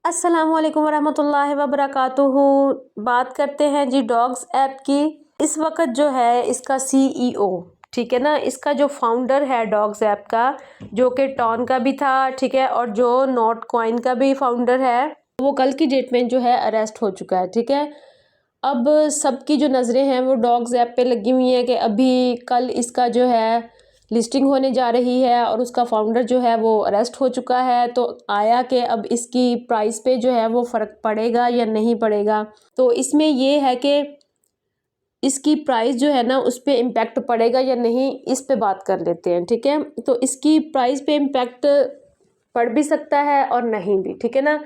अस्सलामु अलैकुम वरहमतुल्लाहि वबरकातुहू। बात करते हैं जी डॉग्स ऐप की। इस वक्त जो है इसका सीईओ, ठीक है ना, इसका जो फाउंडर है डॉग्स ऐप का, जो कि टॉन का भी था, ठीक है, और जो नॉट कॉइन का भी फाउंडर है, वो कल की डेट में जो है अरेस्ट हो चुका है, ठीक है। अब सबकी जो नज़रें हैं वो डॉग्स ऐप पे लगी हुई हैं कि अभी कल इसका जो है लिस्टिंग होने जा रही है और उसका फाउंडर जो है वो अरेस्ट हो चुका है। तो आया कि अब इसकी प्राइस पे जो है वो फ़र्क पड़ेगा या नहीं पड़ेगा। तो इसमें ये है कि इसकी प्राइस जो है ना उस पर इम्पेक्ट पड़ेगा या नहीं, इस पे बात कर लेते हैं, ठीक है। तो इसकी प्राइस पे इम्पेक्ट पड़ भी सकता है और नहीं भी, ठीक है ना।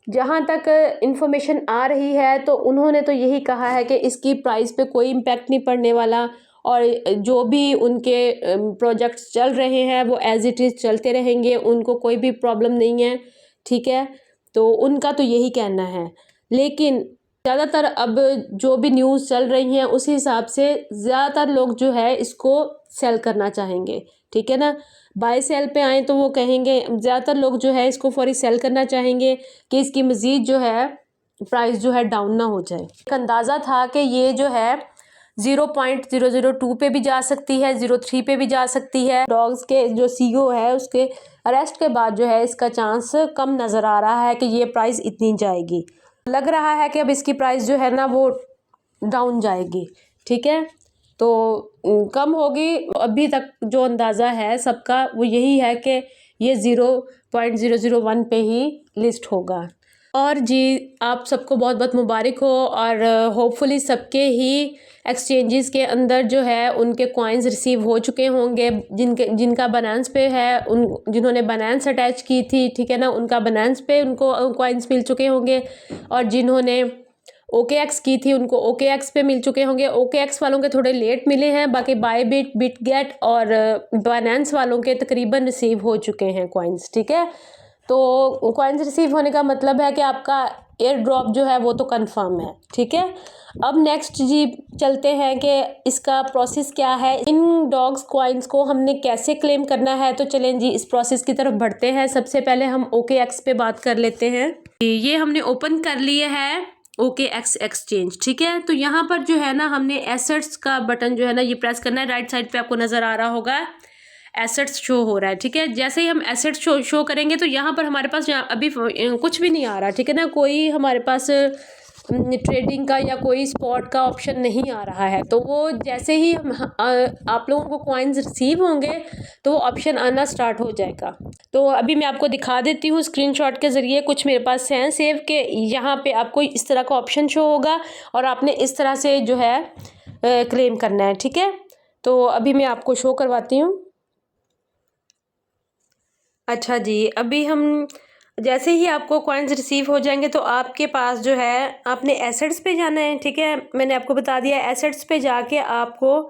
जहाँ तक इन्फॉर्मेशन आ रही है तो उन्होंने तो यही कहा है कि इसकी प्राइस पे कोई इम्पेक्ट नहीं पड़ने वाला और जो भी उनके प्रोजेक्ट्स चल रहे हैं वो एज इट इज़ चलते रहेंगे, उनको कोई भी प्रॉब्लम नहीं है, ठीक है। तो उनका तो यही कहना है। लेकिन ज़्यादातर अब जो भी न्यूज़ चल रही हैं उस हिसाब से ज़्यादातर लोग जो है इसको सेल करना चाहेंगे, ठीक है ना। बाय सेल पे आए तो वो कहेंगे, ज़्यादातर लोग जो है इसको फौरी सेल करना चाहेंगे कि इसकी मज़ीद जो है प्राइस जो है डाउन ना हो जाए। एक अंदाज़ा था कि ये जो है 0.002 पे भी जा सकती है, 0.3 पे भी जा सकती है। डॉग्स के जो सीईओ है उसके अरेस्ट के बाद जो है इसका चांस कम नज़र आ रहा है कि ये प्राइस इतनी जाएगी। लग रहा है कि अब इसकी प्राइस जो है ना वो डाउन जाएगी, ठीक है। तो कम होगी। अभी तक जो अंदाज़ा है सबका वो यही है कि ये 0.001 पे ही लिस्ट होगा। और जी आप सबको बहुत बहुत मुबारक हो और होपफुली सबके ही एक्सचेंजेस के अंदर जो है उनके कॉइन्स रिसीव हो चुके होंगे। जिनका बनांस पे है, उन जिन्होंने बनांस अटैच की थी, ठीक है ना, उनका बनांस पे उनको कॉइन्स मिल चुके होंगे। और जिन्होंने OKX की थी उनको OKX पे मिल चुके होंगे। OKX वालों के थोड़े लेट मिले हैं, बाकी बायबिट, बिटगेट और बाइनेंस वालों के तकरीबन रिसीव हो चुके हैं कॉइन्स, ठीक है। तो कॉइन्स रिसीव होने का मतलब है कि आपका एयर ड्रॉप जो है वो तो कंफर्म है, ठीक है। अब नेक्स्ट जी चलते हैं कि इसका प्रोसेस क्या है, इन डॉग्स कॉइन्स को हमने कैसे क्लेम करना है। तो चलें जी इस प्रोसेस की तरफ बढ़ते हैं। सबसे पहले हम OKX पे बात कर लेते हैं। ये हमने ओपन कर लिए है OKX एक्सचेंज, ठीक है। तो यहाँ पर जो है ना हमने एसेट्स का बटन जो है ना ये प्रेस करना है। राइट साइड पे आपको नज़र आ रहा होगा एसेट्स शो हो रहा है, ठीक है। जैसे ही हम एसेट्स शो करेंगे तो यहाँ पर हमारे पास अभी कुछ भी नहीं आ रहा, ठीक है ना। कोई हमारे पास ट्रेडिंग का या कोई स्पॉट का ऑप्शन नहीं आ रहा है। तो वो जैसे ही हम आप लोगों को कॉइन्स रिसीव होंगे तो वो ऑप्शन आना स्टार्ट हो जाएगा। तो अभी मैं आपको दिखा देती हूँ स्क्रीनशॉट के ज़रिए। कुछ मेरे पास हैं सेव के, यहाँ पे आपको इस तरह का ऑप्शन शो होगा और आपने इस तरह से जो है क्लेम करना है, ठीक है। तो अभी मैं आपको शो करवाती हूँ। अच्छा जी, अभी हम जैसे ही आपको कॉइन्स रिसीव हो जाएंगे तो आपके पास जो है आपने एसेट्स पे जाना है, ठीक है। मैंने आपको बता दिया एसेट्स पे जाके आपको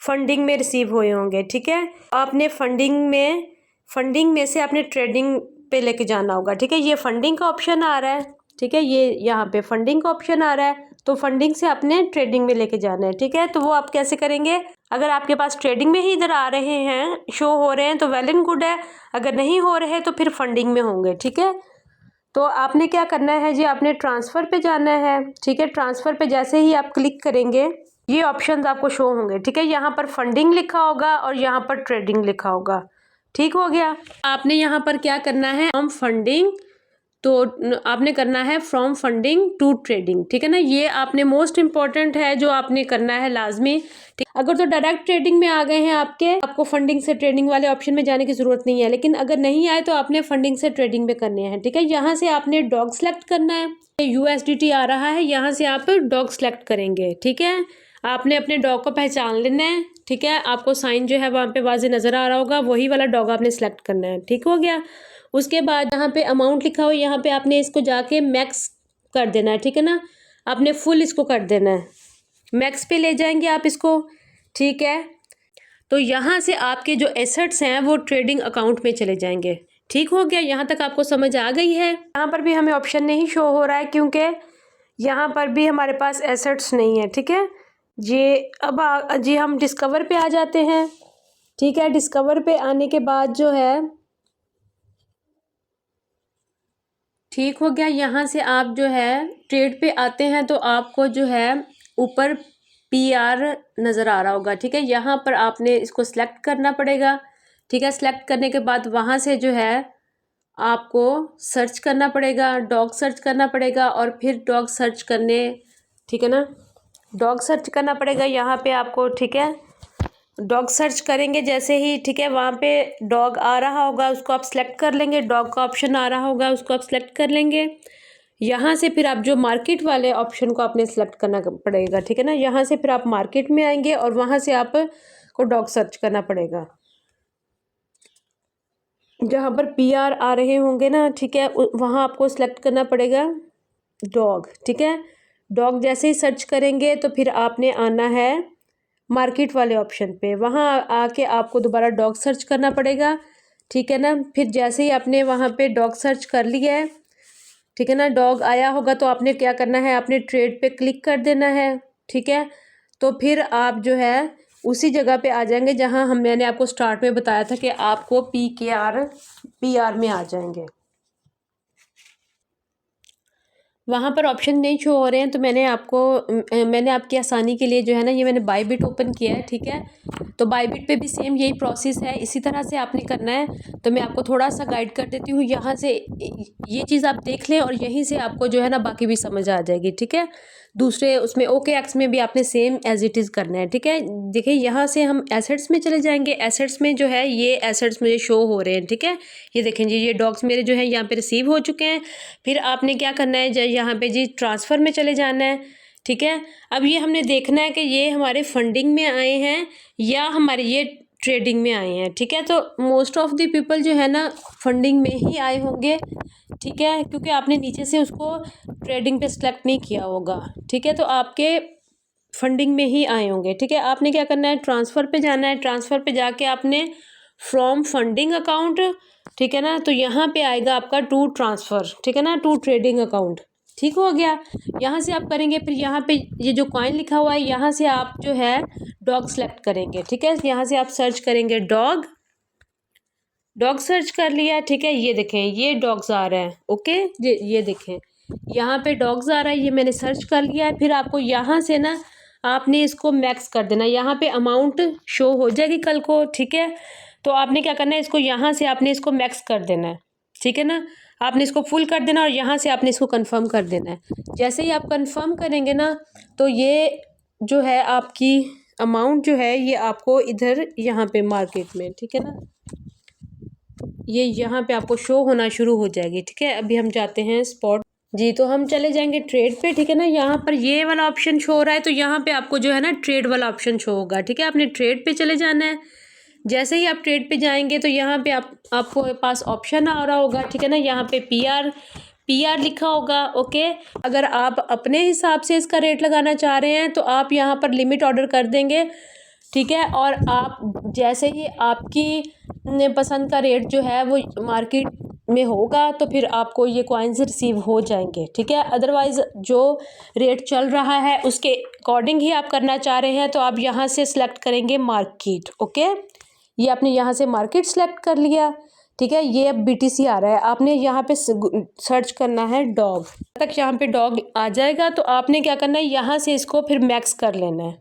फंडिंग में रिसीव हुए होंगे, ठीक है। आपने फंडिंग में से आपने ट्रेडिंग पे लेके जाना होगा, ठीक है। ये फंडिंग का ऑप्शन आ रहा है, ठीक है, ये यहाँ पे फंडिंग का ऑप्शन आ रहा है। तो फंडिंग से आपने ट्रेडिंग में लेके जाना है, ठीक है। तो वो आप कैसे करेंगे, अगर आपके पास ट्रेडिंग में ही इधर आ रहे हैं, शो हो रहे हैं तो वेल एंड गुड है। अगर नहीं हो रहे तो फिर फंडिंग में होंगे, ठीक है। तो आपने क्या करना है जी, आपने ट्रांसफ़र पे जाना है, ठीक है। ट्रांसफ़र पे जैसे ही आप क्लिक करेंगे ये ऑप्शंस आपको शो होंगे, ठीक है। यहाँ पर फंडिंग लिखा होगा और यहाँ पर ट्रेडिंग लिखा होगा, ठीक हो गया। आपने यहाँ पर क्या करना है, फ्रॉम फंडिंग, तो आपने करना है फ्रॉम फंडिंग टू ट्रेडिंग, ठीक है ना। ये आपने मोस्ट इंपॉर्टेंट है जो आपने करना है लाजमी, ठीक। अगर तो डायरेक्ट ट्रेडिंग में आ गए हैं आपको फंडिंग से ट्रेडिंग वाले ऑप्शन में जाने की ज़रूरत नहीं है। लेकिन अगर नहीं आए तो आपने फंडिंग से ट्रेडिंग में करने हैं, ठीक है। यहाँ से आपने डॉग सेलेक्ट करना है। USDT आ रहा है, यहाँ से आप डॉग सेलेक्ट करेंगे, ठीक है। आपने अपने डॉग को पहचान लेना है, ठीक है। आपको साइन जो है वहाँ पे वाज़े नज़र आ रहा होगा, वही वाला डॉग आपने सेलेक्ट करना है, ठीक हो गया। उसके बाद यहाँ पे अमाउंट लिखा हो, यहाँ पे आपने इसको जाके मैक्स कर देना है, ठीक है ना। आपने फुल इसको कर देना है, मैक्स पे ले जाएंगे आप इसको, ठीक है। तो यहाँ से आपके जो एसेट्स हैं वो ट्रेडिंग अकाउंट में चले जाएंगे, ठीक हो गया। यहाँ तक आपको समझ आ गई है। यहाँ पर भी हमें ऑप्शन नहीं शो हो रहा है क्योंकि यहाँ पर भी हमारे पास एसेट्स नहीं है, ठीक है जी। अब जी हम डिस्कवर पे आ जाते हैं, ठीक है। डिस्कवर पे आने के बाद जो है, ठीक हो गया। यहाँ से आप जो है ट्रेड पे आते हैं तो आपको जो है ऊपर PR नज़र आ रहा होगा, ठीक है। यहाँ पर आपने इसको सिलेक्ट करना पड़ेगा, ठीक है। सिलेक्ट करने के बाद वहाँ से जो है आपको सर्च करना पड़ेगा, डॉग सर्च करना पड़ेगा और फिर डॉग सर्च करने, ठीक है ना, डॉग सर्च करना पड़ेगा यहाँ पे आपको, ठीक है। डॉग सर्च करेंगे जैसे ही, ठीक है, वहाँ पे डॉग आ रहा होगा उसको आप सिलेक्ट कर लेंगे, डॉग का ऑप्शन आ रहा होगा उसको आप सिलेक्ट कर लेंगे। यहाँ से फिर आप जो मार्केट वाले ऑप्शन को आपने सेलेक्ट करना पड़ेगा, ठीक है ना। यहाँ से फिर आप मार्केट में आएंगे और वहाँ से आप को डॉग सर्च करना पड़ेगा, जहाँ पर PR आ रहे होंगे ना, ठीक है, वहाँ आपको सेलेक्ट करना पड़ेगा डॉग, ठीक है। डॉग जैसे ही सर्च करेंगे तो फिर आपने आना है मार्केट वाले ऑप्शन पे, वहाँ आके आपको दोबारा डॉग सर्च करना पड़ेगा, ठीक है ना। फिर जैसे ही आपने वहाँ पे डॉग सर्च कर लिया है, ठीक है ना, डॉग आया होगा तो आपने क्या करना है, आपने ट्रेड पे क्लिक कर देना है, ठीक है। तो फिर आप जो है उसी जगह पे आ जाएंगे जहाँ मैंने आपको स्टार्ट में बताया था कि आपको PR में आ जाएंगे। वहाँ पर ऑप्शन नहीं शो हो रहे हैं तो मैंने आपकी आसानी के लिए जो है ना ये मैंने बायबिट ओपन किया है, ठीक है। तो बायबिट पे भी सेम यही प्रोसेस है, इसी तरह से आपने करना है। तो मैं आपको थोड़ा सा गाइड कर देती हूँ, यहाँ से ये चीज़ आप देख लें और यहीं से आपको जो है ना बाकी भी समझ आ जाएगी, ठीक है। दूसरे उसमें OKX में भी आपने सेम एज इट इज़ करना है, ठीक है। देखिए यहाँ से हम एसेट्स में चले जाएंगे। एसेट्स में जो है ये एसेट्स मुझे शो हो रहे हैं, ठीक है। ये देखें जी, ये डॉग्स मेरे जो है यहाँ पे रिसीव हो चुके हैं। फिर आपने क्या करना है, यहाँ पे जी ट्रांसफ़र में चले जाना है, ठीक है। अब ये हमने देखना है कि ये हमारे फंडिंग में आए हैं या हमारे ये ट्रेडिंग में आए हैं, ठीक है। तो मोस्ट ऑफ द पीपल जो है ना फंडिंग में ही आए होंगे, ठीक है, क्योंकि आपने नीचे से उसको ट्रेडिंग पे सेलेक्ट नहीं किया होगा, ठीक है। तो आपके फंडिंग में ही आए होंगे, ठीक है। आपने क्या करना है, ट्रांसफ़र पे जाना है। ट्रांसफ़र पे जाके आपने फ्रॉम फंडिंग अकाउंट, ठीक है ना, तो यहाँ पे आएगा आपका टू ट्रांसफ़र, ठीक है ना, टू ट्रेडिंग अकाउंट, ठीक हो गया। यहाँ से आप करेंगे, फिर यहाँ पे ये जो कॉइन लिखा हुआ है यहाँ से आप जो है डॉग सेलेक्ट करेंगे, ठीक है। यहाँ से आप सर्च करेंगे डॉग सर्च कर लिया, ठीक है। ये देखें ये डॉग्स आ रहा है, ओके। ये देखें यहाँ पे डॉग्स आ रहा है, ये मैंने सर्च कर लिया है। फिर आपको यहाँ से ना आपने इसको मैक्स कर देना, यहाँ पे अमाउंट शो हो जाएगी कल को, ठीक है। तो आपने क्या करना है, इसको यहाँ से आपने इसको मैक्स कर देना है, ठीक है ना। आपने इसको फुल कर देना और यहाँ से आपने इसको कंफर्म कर देना है। जैसे ही आप कंफर्म करेंगे ना तो ये जो है आपकी अमाउंट जो है ये आपको इधर यहाँ पे मार्केट में, ठीक है ना, ये यहाँ पे आपको शो होना शुरू हो जाएगी, ठीक है। अभी हम जाते हैं स्पॉट जी, तो हम चले जाएंगे ट्रेड पे, ठीक है ना। यहाँ पर ये वाला ऑप्शन शो हो रहा है तो यहाँ पे आपको जो है ना ट्रेड वाला ऑप्शन शो होगा, ठीक है। आपने ट्रेड पे चले जाना है। जैसे ही आप ट्रेड पे जाएंगे तो यहाँ पे आपको पास ऑप्शन आ रहा होगा, ठीक है ना। यहाँ पे PR लिखा होगा, ओके। अगर आप अपने हिसाब से इसका रेट लगाना चाह रहे हैं तो आप यहाँ पर लिमिट ऑर्डर कर देंगे, ठीक है। और आप जैसे ही आपकी पसंद का रेट जो है वो मार्केट में होगा तो फिर आपको ये कॉइन्स रिसीव हो जाएंगे, ठीक है। अदरवाइज़ जो रेट चल रहा है उसके अकॉर्डिंग ही आप करना चाह रहे हैं तो आप यहाँ से सिलेक्ट करेंगे मार्केट, ओके। ये आपने यहाँ से मार्केट सेलेक्ट कर लिया, ठीक है। ये अब BTC आ रहा है, आपने यहाँ पे सर्च करना है डॉग तक, यहाँ पे डॉग आ जाएगा तो आपने क्या करना है, यहाँ से इसको फिर मैक्स कर लेना है,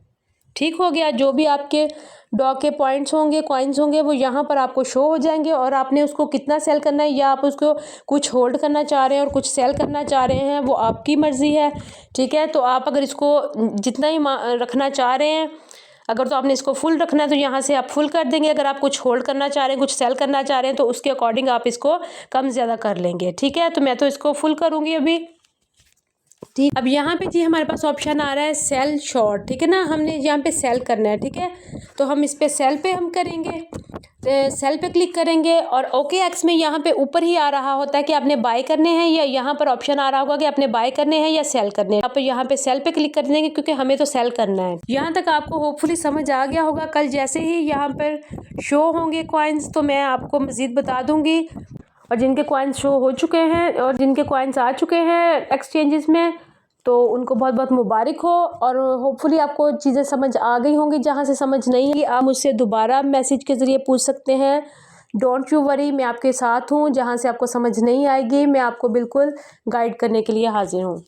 ठीक हो गया। जो भी आपके डॉग के पॉइंट्स होंगे, कॉइन्स होंगे, वो यहाँ पर आपको शो हो जाएंगे और आपने उसको कितना सेल करना है या आप उसको कुछ होल्ड करना चाह रहे हैं और कुछ सेल करना चाह रहे हैं वो आपकी मर्ज़ी है, ठीक है। तो आप अगर इसको जितना ही रखना चाह रहे हैं, अगर तो आपने इसको फुल रखना है तो यहाँ से आप फुल कर देंगे। अगर आप कुछ होल्ड करना चाह रहे हैं, कुछ सेल करना चाह रहे हैं तो उसके अकॉर्डिंग आप इसको कम ज़्यादा कर लेंगे, ठीक है। तो मैं तो इसको फुल करूँगी अभी, ठीक। अब यहाँ पे जी हमारे पास ऑप्शन आ रहा है सेल शॉर्ट, ठीक है ना। हमने यहाँ पे सेल करना है, ठीक है। तो हम इस पे सेल पे हम करेंगे, सेल पे क्लिक करेंगे और OKX में यहाँ पे ऊपर ही आ रहा होता है कि आपने बाय करने हैं या यहाँ पर ऑप्शन आ रहा होगा कि आपने बाय करने हैं या सेल करने हैं। आप यहाँ पे सेल पे क्लिक कर देंगे क्योंकि हमें तो सेल करना है। यहाँ तक आपको होपफुली समझ आ गया होगा। कल जैसे ही यहाँ पर शो होंगे कॉइन्स तो मैं आपको मज़ीद बता दूँगी। और जिनके कॉइन्स शो हो चुके हैं और जिनके कॉइन्स आ चुके हैं एक्सचेंजेस में तो उनको बहुत बहुत मुबारक हो और होपफुली आपको चीज़ें समझ आ गई होंगी। जहाँ से समझ नहीं है आप मुझसे दोबारा मैसेज के ज़रिए पूछ सकते हैं, डोंट यू वरी, मैं आपके साथ हूँ। जहाँ से आपको समझ नहीं आएगी मैं आपको बिल्कुल गाइड करने के लिए हाजिर हूँ।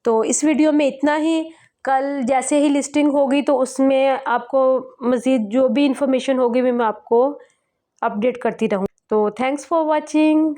तो इस वीडियो में इतना ही। कल जैसे ही लिस्टिंग होगी तो उसमें आपको मज़ीद जो भी इंफॉर्मेशन होगी मैं आपको अपडेट करती रहूँ। तो थैंक्स फॉर वॉचिंग।